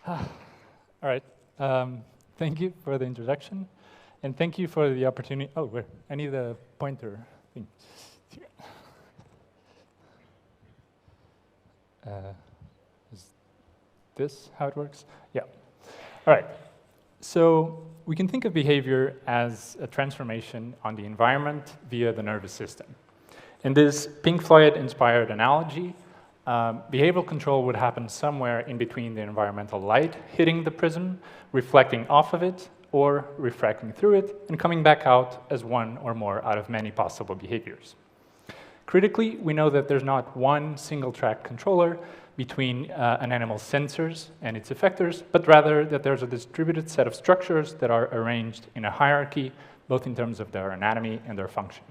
All right. Thank you for the introduction, and thank you for the opportunity. Oh, where? I need a pointer thing. Is this how it works? Yeah. All right. So we can think of behavior as a transformation on the environment via the nervous system. In this Pink Floyd-inspired analogy, behavioral control would happen somewhere in between the environmental light hitting the prism, reflecting off of it, or refracting through it, and coming back out as one or more out of many possible behaviors. Critically, we know that there's not one single-track controller between an animal's sensors and its effectors, but rather that there's a distributed set of structures that are arranged in a hierarchy, both in terms of their anatomy and their function.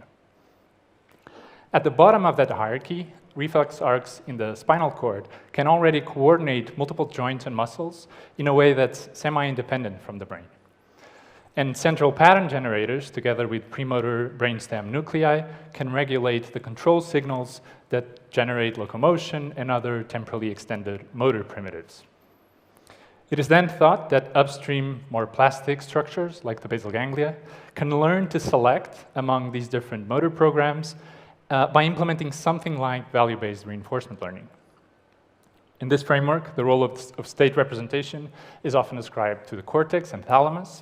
At the bottom of that hierarchy, reflex arcs in the spinal cord can already coordinate multiple joints and muscles in a way that's semi-independent from the brain. And central pattern generators, together with premotor brainstem nuclei, can regulate the control signals that generate locomotion and other temporally extended motor primitives. It is then thought that upstream, more plastic structures, like the basal ganglia, can learn to select among these different motor programs by implementing something like value-based reinforcement learning. In this framework, the role of state representation is often ascribed to the cortex and thalamus.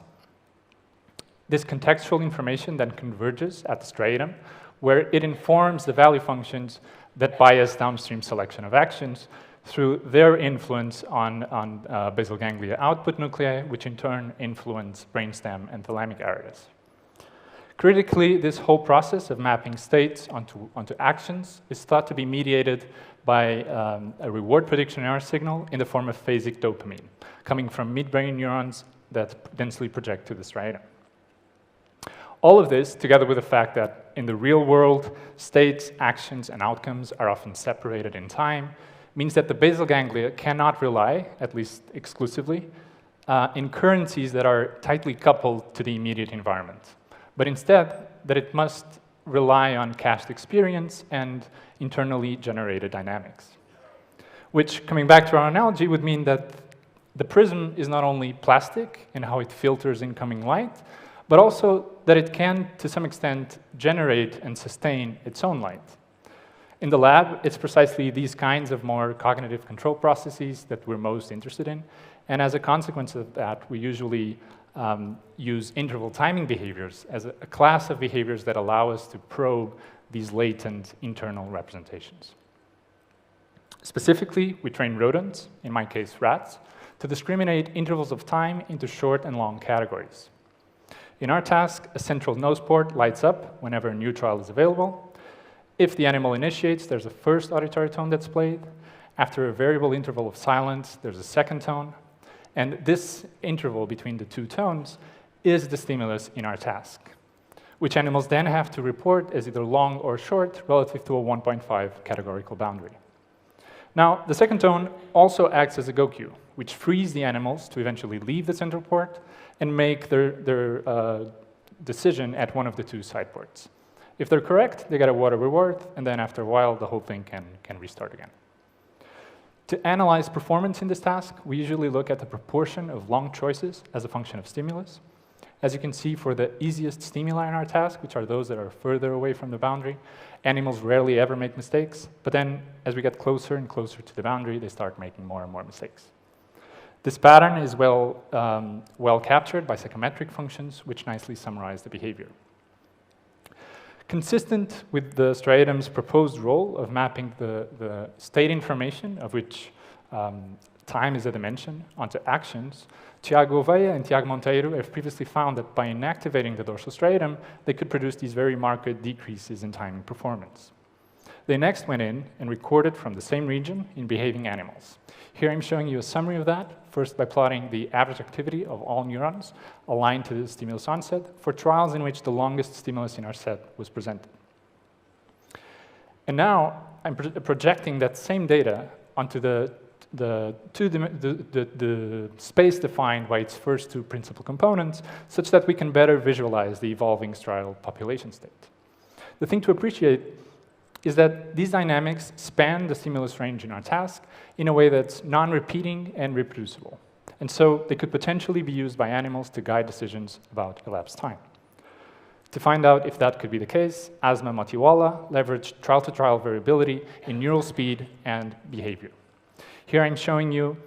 This contextual information then converges at the striatum, where it informs the value functions that bias downstream selection of actions through their influence on basal ganglia output nuclei, which in turn influence brainstem and thalamic areas. Critically, this whole process of mapping states onto actions is thought to be mediated by a reward prediction error signal in the form of phasic dopamine, coming from midbrain neurons that densely project to the striatum. All of this, together with the fact that in the real world, states, actions, and outcomes are often separated in time, means that the basal ganglia cannot rely, at least exclusively, in currencies that are tightly coupled to the immediate environment, but instead that it must rely on cached experience and internally generated dynamics. Which, coming back to our analogy, would mean that the prism is not only plastic in how it filters incoming light, but also that it can, to some extent, generate and sustain its own light. In the lab, it's precisely these kinds of more cognitive control processes that we're most interested in, and as a consequence of that, we usually use interval timing behaviors as a class of behaviors that allow us to probe these latent internal representations. Specifically, we train rodents, in my case rats, to discriminate intervals of time into short and long categories. In our task, a central nose port lights up whenever a new trial is available. If the animal initiates, there's a first auditory tone that's played. After a variable interval of silence, there's a second tone. And this interval between the two tones is the stimulus in our task, which animals then have to report as either long or short relative to a 1.5 categorical boundary. Now, the second tone also acts as a go cue, which frees the animals to eventually leave the central port and make their decision at one of the two side ports. If they're correct, they get a water reward, and then after a while, the whole thing can restart again. To analyze performance in this task, we usually look at the proportion of long choices as a function of stimulus. As you can see, for the easiest stimuli in our task, which are those that are further away from the boundary, animals rarely ever make mistakes, but then as we get closer and closer to the boundary, they start making more and more mistakes. This pattern is well captured by psychometric functions, which nicely summarize the behavior. Consistent with the striatum's proposed role of mapping the state information, of which time is a dimension, onto actions, Tiago Veia and Tiago Monteiro have previously found that by inactivating the dorsal striatum, they could produce these very marked decreases in timing performance. They next went in and recorded from the same region in behaving animals. Here I'm showing you a summary of that, first by plotting the average activity of all neurons aligned to the stimulus onset for trials in which the longest stimulus in our set was presented. And now I'm projecting that same data onto the space defined by its first two principal components, such that we can better visualize the evolving striatal population state. The thing to appreciate is that these dynamics span the stimulus range in our task in a way that's non-repeating and reproducible. And so they could potentially be used by animals to guide decisions about elapsed time. To find out if that could be the case, Asma Motiwala leveraged trial-to-trial variability in neural speed and behavior. Here I'm showing you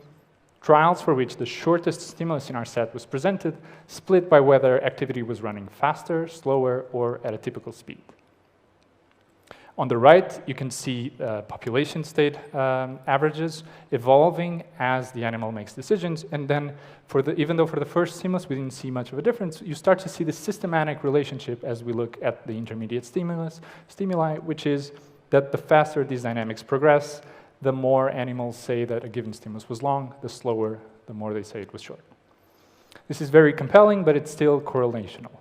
trials for which the shortest stimulus in our set was presented, split by whether activity was running faster, slower, or at a typical speed. On the right, you can see population state averages evolving as the animal makes decisions. And then, even though for the first stimulus we didn't see much of a difference, you start to see the systematic relationship as we look at the intermediate stimuli, which is that the faster these dynamics progress, the more animals say that a given stimulus was long, the slower, the more they say it was short. This is very compelling, but it's still correlational.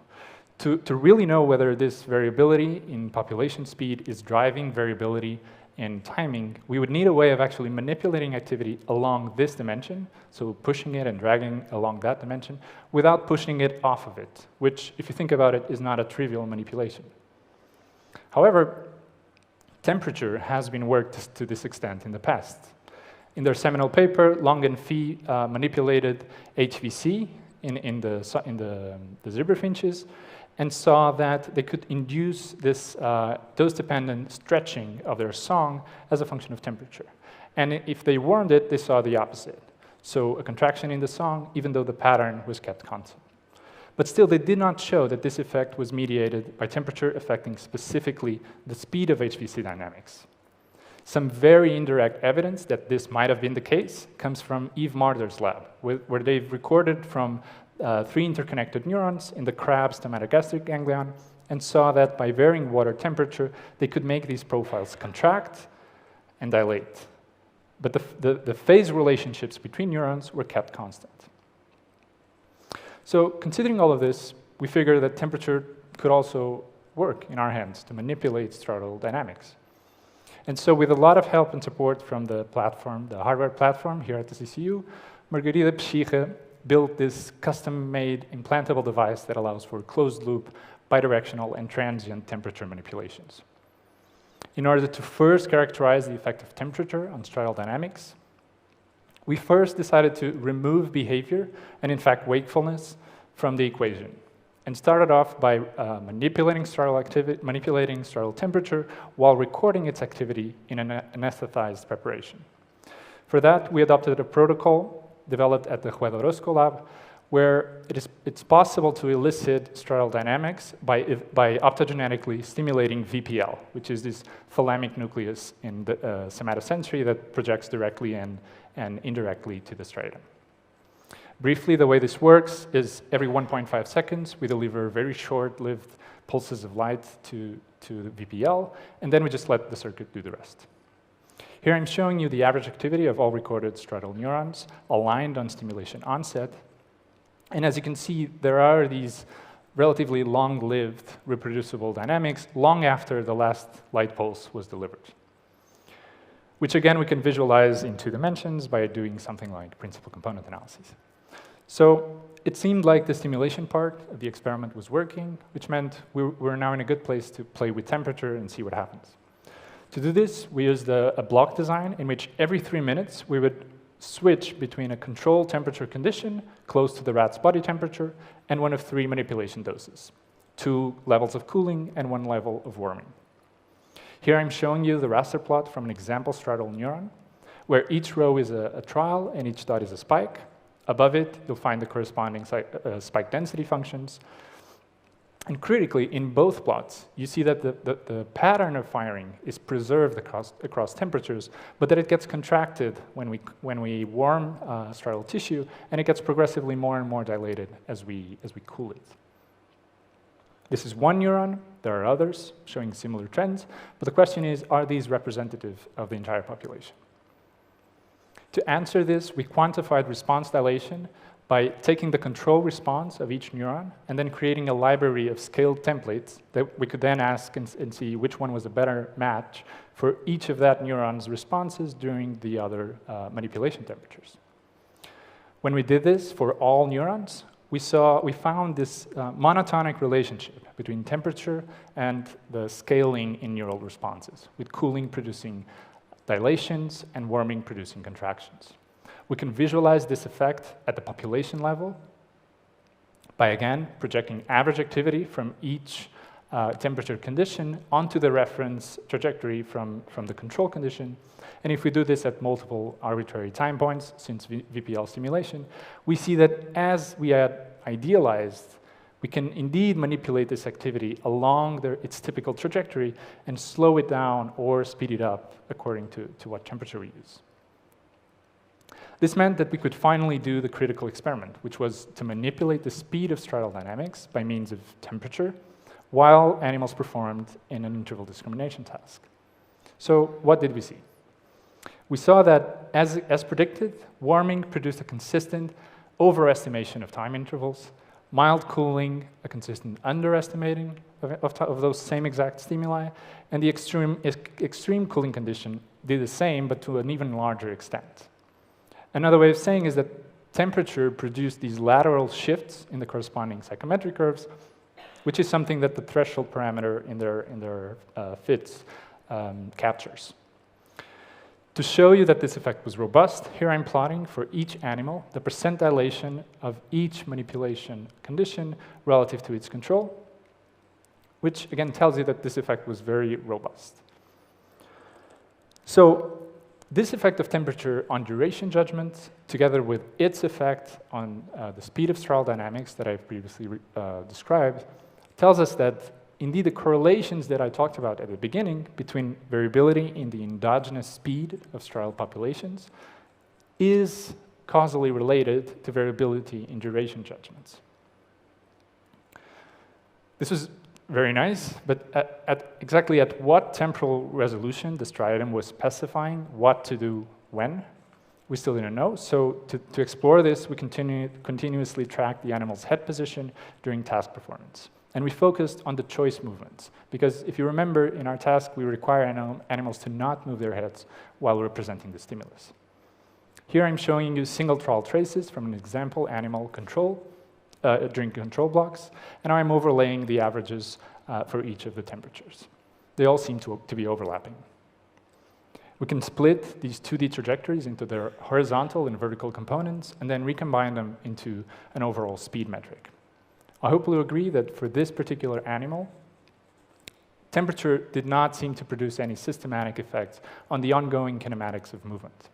To really know whether this variability in population speed is driving variability in timing, we would need a way of actually manipulating activity along this dimension, so pushing it and dragging along that dimension, without pushing it off of it, which, if you think about it, is not a trivial manipulation. However, temperature has been worked to this extent in the past. In their seminal paper, Long and Fee manipulated HVC in the zebra finches, and saw that they could induce this dose-dependent stretching of their song as a function of temperature. And if they warmed it, they saw the opposite. So a contraction in the song, even though the pattern was kept constant. But still, they did not show that this effect was mediated by temperature affecting specifically the speed of HVC dynamics. Some very indirect evidence that this might have been the case comes from Yves Marder's lab, where they've recorded from 3 interconnected neurons in the crab's stomatogastric ganglion and saw that by varying water temperature, they could make these profiles contract and dilate. But the phase relationships between neurons were kept constant. So considering all of this, we figure that temperature could also work in our hands to manipulate striatal dynamics. And so with a lot of help and support from the platform, the hardware platform here at the CCU, Margarida Psyche built this custom-made implantable device that allows for closed-loop, bidirectional, and transient temperature manipulations. In order to first characterize the effect of temperature on striatal dynamics, we first decided to remove behavior, and in fact wakefulness, from the equation, and started off by manipulating striatal temperature while recording its activity in an anesthetized preparation. For that, we adopted a protocol developed at the Juez Orozco lab, where it's possible to elicit striatal dynamics by optogenetically stimulating VPL, which is this thalamic nucleus in the somatosensory that projects directly and indirectly to the striatum. Briefly, the way this works is every 1.5 seconds, we deliver very short-lived pulses of light to the VPL, and then we just let the circuit do the rest. Here I'm showing you the average activity of all recorded striatal neurons aligned on stimulation onset. And as you can see, there are these relatively long-lived reproducible dynamics long after the last light pulse was delivered, which again we can visualize in 2 dimensions by doing something like principal component analysis. So it seemed like the stimulation part of the experiment was working, which meant we're now in a good place to play with temperature and see what happens. To do this, we used a block design in which every 3 minutes we would switch between a controlled temperature condition close to the rat's body temperature and one of 3 manipulation doses, 2 levels of cooling and 1 level of warming. Here I'm showing you the raster plot from an example striatal neuron, where each row is a trial and each dot is a spike. Above it, you'll find the corresponding spike density functions. And critically, in both plots, you see that the pattern of firing is preserved across temperatures, but that it gets contracted when we warm striatal tissue, and it gets progressively more and more dilated as we cool it. This is one neuron. There are others showing similar trends, but the question is, are these representative of the entire population? To answer this, we quantified response dilation by taking the control response of each neuron and then creating a library of scaled templates that we could then ask and see which one was a better match for each of that neuron's responses during the other manipulation temperatures. When we did this for all neurons, we found this monotonic relationship between temperature and the scaling in neural responses, with cooling producing dilations and warming producing contractions. We can visualize this effect at the population level by, again, projecting average activity from each temperature condition onto the reference trajectory from the control condition. And if we do this at multiple arbitrary time points, since VPL simulation, we see that as we had idealized, we can indeed manipulate this activity along its typical trajectory and slow it down or speed it up according to what temperature we use. This meant that we could finally do the critical experiment, which was to manipulate the speed of striatal dynamics by means of temperature while animals performed in an interval discrimination task. So what did we see? We saw that, as predicted, warming produced a consistent overestimation of time intervals, mild cooling, a consistent underestimating of those same exact stimuli, and the extreme cooling condition did the same, but to an even larger extent. Another way of saying is that temperature produced these lateral shifts in the corresponding psychometric curves, which is something that the threshold parameter in their fits captures. To show you that this effect was robust, here I'm plotting for each animal the percent dilation of each manipulation condition relative to its control, which again tells you that this effect was very robust. So this effect of temperature on duration judgment, together with its effect on the speed of striatal dynamics that I've previously described, tells us that indeed the correlations that I talked about at the beginning between variability in the endogenous speed of striatal populations is causally related to variability in duration judgments. This was very nice, but exactly at what temporal resolution the striatum was specifying what to do when, we still didn't know. So to explore this, we continuously tracked the animal's head position during task performance. And we focused on the choice movements, because if you remember, in our task, we require animals to not move their heads while representing the stimulus. Here I'm showing you single trial traces from an example animal control during control blocks, and I'm overlaying the averages for each of the temperatures. They all seem to be overlapping. We can split these 2D trajectories into their horizontal and vertical components, and then recombine them into an overall speed metric. I hope you'll agree that for this particular animal, temperature did not seem to produce any systematic effects on the ongoing kinematics of movement.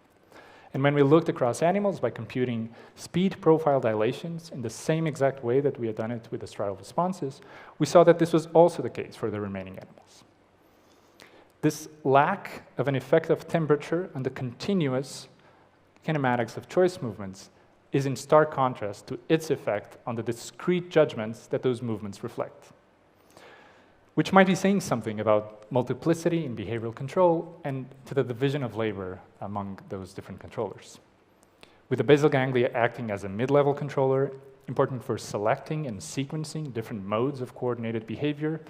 And when we looked across animals by computing speed profile dilations in the same exact way that we had done it with the striatal responses, we saw that this was also the case for the remaining animals. This lack of an effect of temperature on the continuous kinematics of choice movements is in stark contrast to its effect on the discrete judgments that those movements reflect, which might be saying something about multiplicity in behavioral control and to the division of labor among those different controllers. With the basal ganglia acting as a mid-level controller, important for selecting and sequencing different modes of coordinated behavior,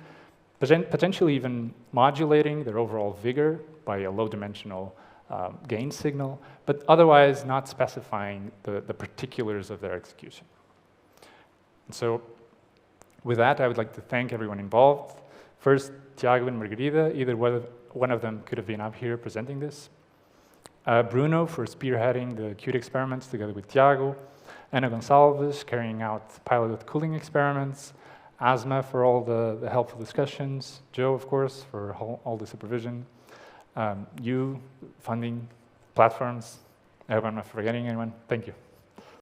potentially even modulating their overall vigor by a low-dimensional gain signal, but otherwise not specifying the particulars of their execution. And so with that, I would like to thank everyone involved. First, Tiago and Margarida, either one of them could have been up here presenting this. Bruno for spearheading the Qt experiments together with Tiago. Ana Gonçalves carrying out piloted cooling experiments. Asma for all the helpful discussions. Joe, of course, for all the supervision. You, funding, platforms. I hope I'm not forgetting anyone. Thank you.